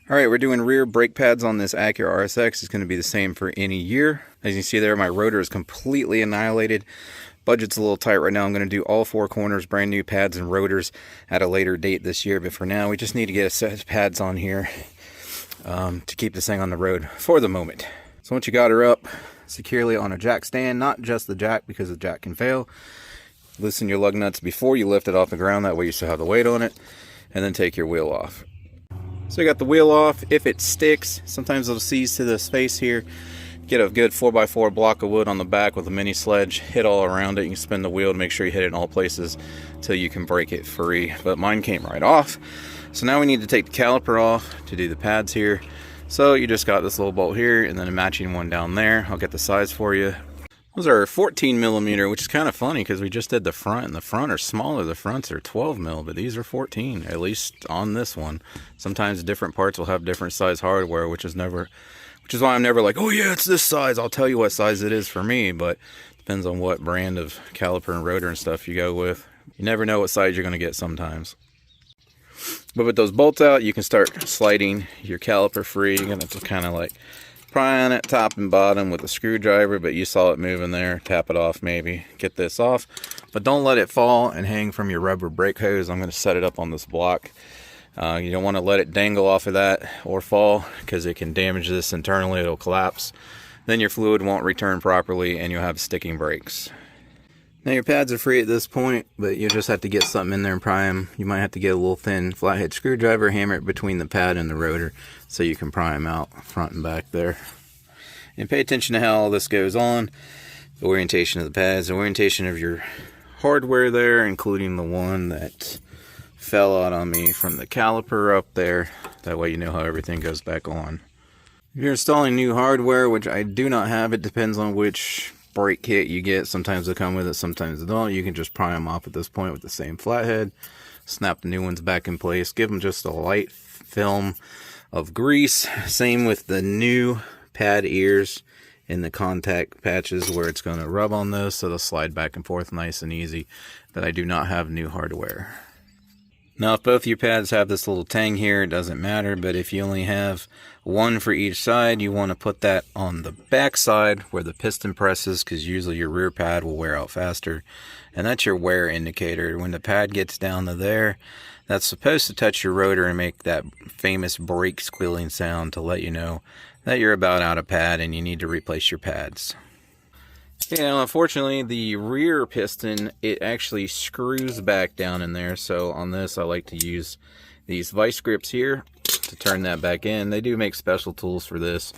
Alright, we're doing rear brake pads on this Acura RSX. It's going to be the same for any year. As you can see there, my rotor is completely annihilated. Budget's a little tight right now. I'm going to do all four corners, brand new pads and rotors at a later date this year. But for now, we just need to get a set of pads on here to keep this thing on the road for the moment. So once you got her up securely on a jack stand, not just the jack because the jack can fail, loosen your lug nuts before you lift it off the ground. That way you still have the weight on it. And then take your wheel off. So you got the wheel off. If it sticks, sometimes it'll seize to the space here. Get a good 4x4 block of wood on the back with a mini sledge, hit all around it. You can spin the wheel to make sure you hit it in all places until you can break it free. But mine came right off. So now we need to take the caliper off to do the pads here. So you just got this little bolt here and then a matching one down there. I'll get the size for you. Those are 14 millimeter, which is kind of funny because we just did the front, and the front are smaller. The fronts are 12 mil, but these are 14, at least on this one. Sometimes different parts will have different size hardware, which is why I'm never like, oh yeah, it's this size. I'll tell you what size it is for me, but depends on what brand of caliper and rotor and stuff you go with. You never know what size you're going to get sometimes. But with those bolts out, you can start sliding your caliper free. You're going to just kind of like pry on it top and bottom with a screwdriver, but you saw it moving there. Tap it off maybe, get this off, but don't let it fall and hang from your rubber brake hose. I'm going to set it up on this block. You don't want to let it dangle off of that or fall because it can damage this internally. It'll collapse. Then your fluid won't return properly and you'll have sticking brakes. Now your pads are free at this point, but you just have to get something in there and pry them. You might have to get a little thin flathead screwdriver, hammer it between the pad and the rotor so you can pry them out front and back there. And pay attention to how all this goes on. The orientation of the pads, the orientation of your hardware there, including the one that fell out on me from the caliper up there. That way you know how everything goes back on. If you're installing new hardware, which I do not have, it depends on which brake kit you get. Sometimes they come with it, sometimes they don't. You can just pry them off at this point with the same flathead, snap the new ones back in place, give them just a light film of grease. Same with the new pad ears in the contact patches where it's going to rub on those so they'll slide back and forth nice and easy. But I do not have new hardware. Now if both your pads have this little tang here, it doesn't matter, but if you only have one for each side, you want to put that on the back side where the piston presses, because usually your rear pad will wear out faster, and that's your wear indicator. When the pad gets down to there, that's supposed to touch your rotor and make that famous brake squealing sound to let you know that you're about out of pad and you need to replace your pads. Yeah, unfortunately, the rear piston, it actually screws back down in there. So on this, I like to use these vice grips here to turn that back in. They do make special tools for this,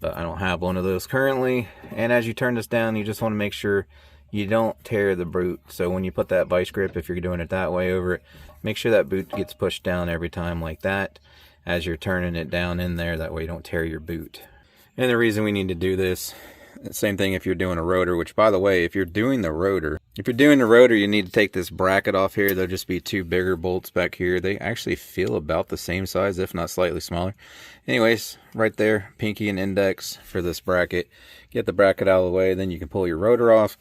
but I don't have one of those currently. And as you turn this down, you just want to make sure you don't tear the boot. So when you put that vice grip, if you're doing it that way over it, make sure that boot gets pushed down every time like that as you're turning it down in there. That way you don't tear your boot. And the reason we need to do this, same thing if you're doing a rotor, which by the way, if you're doing the rotor, you need to take this bracket off here. There'll just be two bigger bolts back here. They actually feel about the same size, if not slightly smaller. Anyways, right there, pinky and index for this bracket. Get the bracket out of the way, then you can pull your rotor off.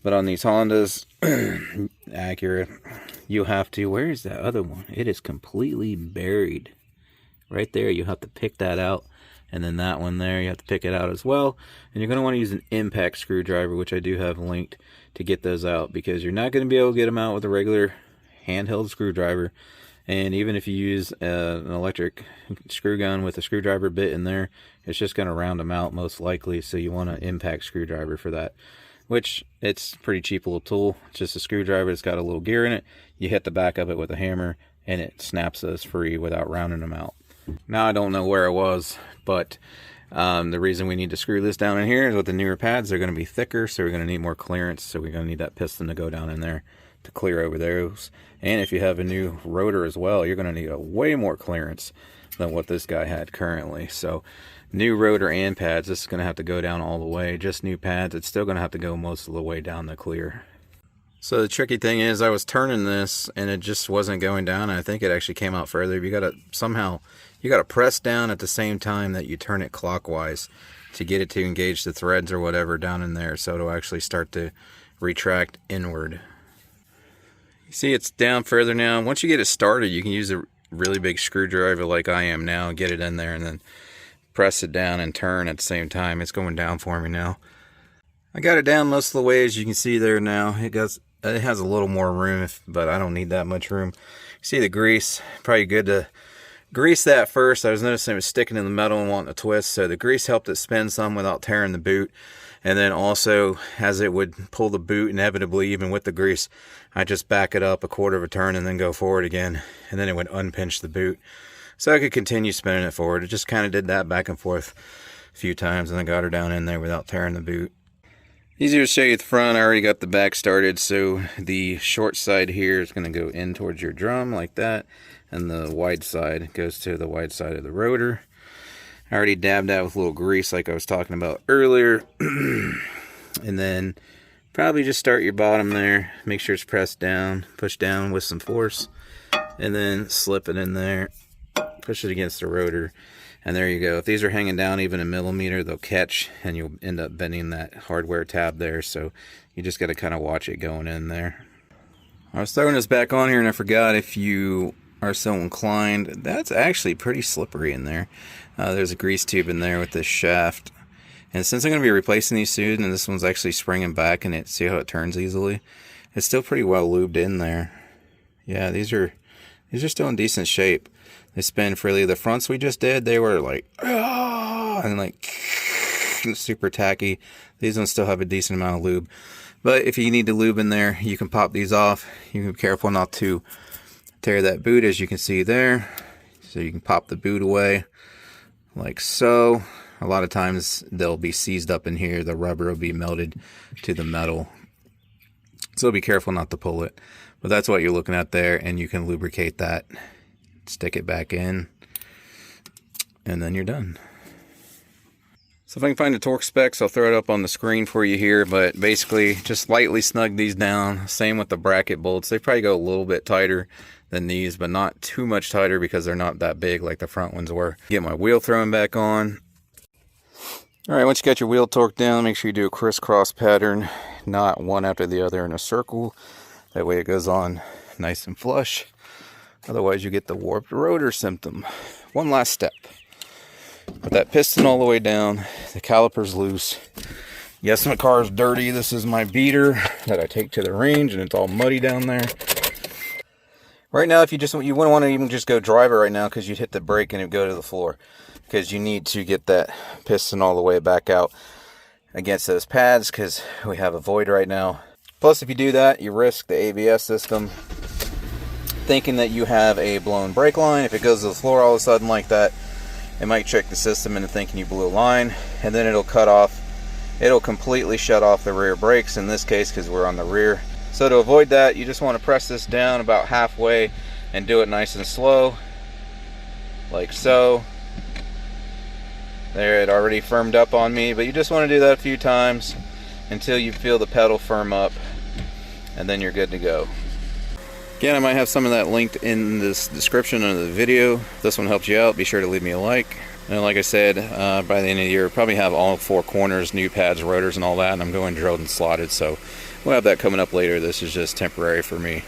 But on these Hondas, Acura, you have to, where is that other one? It is completely buried. Right there, you have to pick that out. And then that one there, you have to pick it out as well. And you're going to want to use an impact screwdriver, which I do have linked, to get those out, because you're not going to be able to get them out with a regular handheld screwdriver. And even if you use an electric screw gun with a screwdriver bit in there, it's just going to round them out most likely. So you want an impact screwdriver for that, which it's a pretty cheap little tool. It's just a screwdriver. It's got a little gear in it. You hit the back of it with a hammer and it snaps those free without rounding them out. Now I don't know where it was, but the reason we need to screw this down in here is with the newer pads, they're going to be thicker, so we're going to need more clearance. So we're going to need that piston to go down in there to clear over those. And if you have a new rotor as well, you're going to need a way more clearance than what this guy had currently. So new rotor and pads, this is going to have to go down all the way. Just new pads, it's still going to have to go most of the way down the clear. So the tricky thing is, I was turning this and it just wasn't going down. I think it actually came out further. You got to press down at the same time that you turn it clockwise to get it to engage the threads or whatever down in there, so it'll actually start to retract inward. You see it's down further now. Once you get it started, you can use really big screwdriver like I am now, get it in there, and then press it down and turn at the same time. It's going down for me now. I got it down most of the way, as you can see there now. It has a little more room, but I don't need that much room. See the grease? Probably good to grease that first. I was noticing it was sticking in the metal and wanting to twist, so the grease helped it spin some without tearing the boot. And then also, as it would pull the boot inevitably, even with the grease, I just back it up a quarter of a turn and then go forward again, and then it would unpinch the boot. So I could continue spinning it forward. It just kind of did that back and forth a few times, and then got her down in there without tearing the boot. Easier to show you the front. I already got the back started, so the short side here is going to go in towards your drum like that, and the wide side goes to the wide side of the rotor. I already dabbed that with a little grease like I was talking about earlier. And then probably just start your bottom there, make sure it's pressed down, push down with some force, and then slip it in there, push it against the rotor, and there you go. If these are hanging down even a millimeter, they'll catch, and you'll end up bending that hardware tab there, so you just got to kind of watch it going in there. I was throwing this back on here, and I forgot, if you are so inclined, that's actually pretty slippery in there. There's a grease tube in there with this shaft, and since I'm going to be replacing these soon, and this one's actually springing back, and see how it turns easily, it's still pretty well lubed in there. Yeah, these are still in decent shape. They spin freely. The fronts we just did, they were like, ah, and like super tacky. These ones still have a decent amount of lube, but if you need to lube in there, you can pop these off. You can be careful not to tear that boot, as you can see there. So you can pop the boot away like so. A lot of times they'll be seized up in here. The rubber will be melted to the metal, so be careful not to pull it. But that's what you're looking at there, and you can lubricate that, stick it back in, and then you're done. So if I can find the torque specs, I'll throw it up on the screen for you here, but basically just lightly snug these down. Same with the bracket bolts. They probably go a little bit tighter than these, but not too much tighter because they're not that big like the front ones were. Get my wheel thrown back on. Alright, once you got your wheel torqued down, make sure you do a crisscross pattern, not one after the other in a circle. That way it goes on nice and flush. Otherwise you get the warped rotor symptom. One last step. Put that piston all the way down. The caliper's loose. Yes, my car is dirty. This is my beater that I take to the range, and it's all muddy down there. Right now, if you wouldn't want to even just go drive it right now, because you'd hit the brake and it'd go to the floor. Because you need to get that piston all the way back out against those pads, because we have a void right now. Plus, if you do that, you risk the ABS system thinking that you have a blown brake line. If it goes to the floor all of a sudden like that, it might trick the system into thinking you blew a line, and then it'll cut off. It'll completely shut off the rear brakes in this case, because we're on the rear. So to avoid that, you just want to press this down about halfway and do it nice and slow, like so. There, it already firmed up on me, but you just want to do that a few times until you feel the pedal firm up, and then you're good to go. Again, I might have some of that linked in this description of the video. If this one helped you out, be sure to leave me a like. And like I said, by the end of the year, probably have all 4 corners, new pads, rotors, and all that, and I'm going drilled and slotted, so we'll have that coming up later. This is just temporary for me.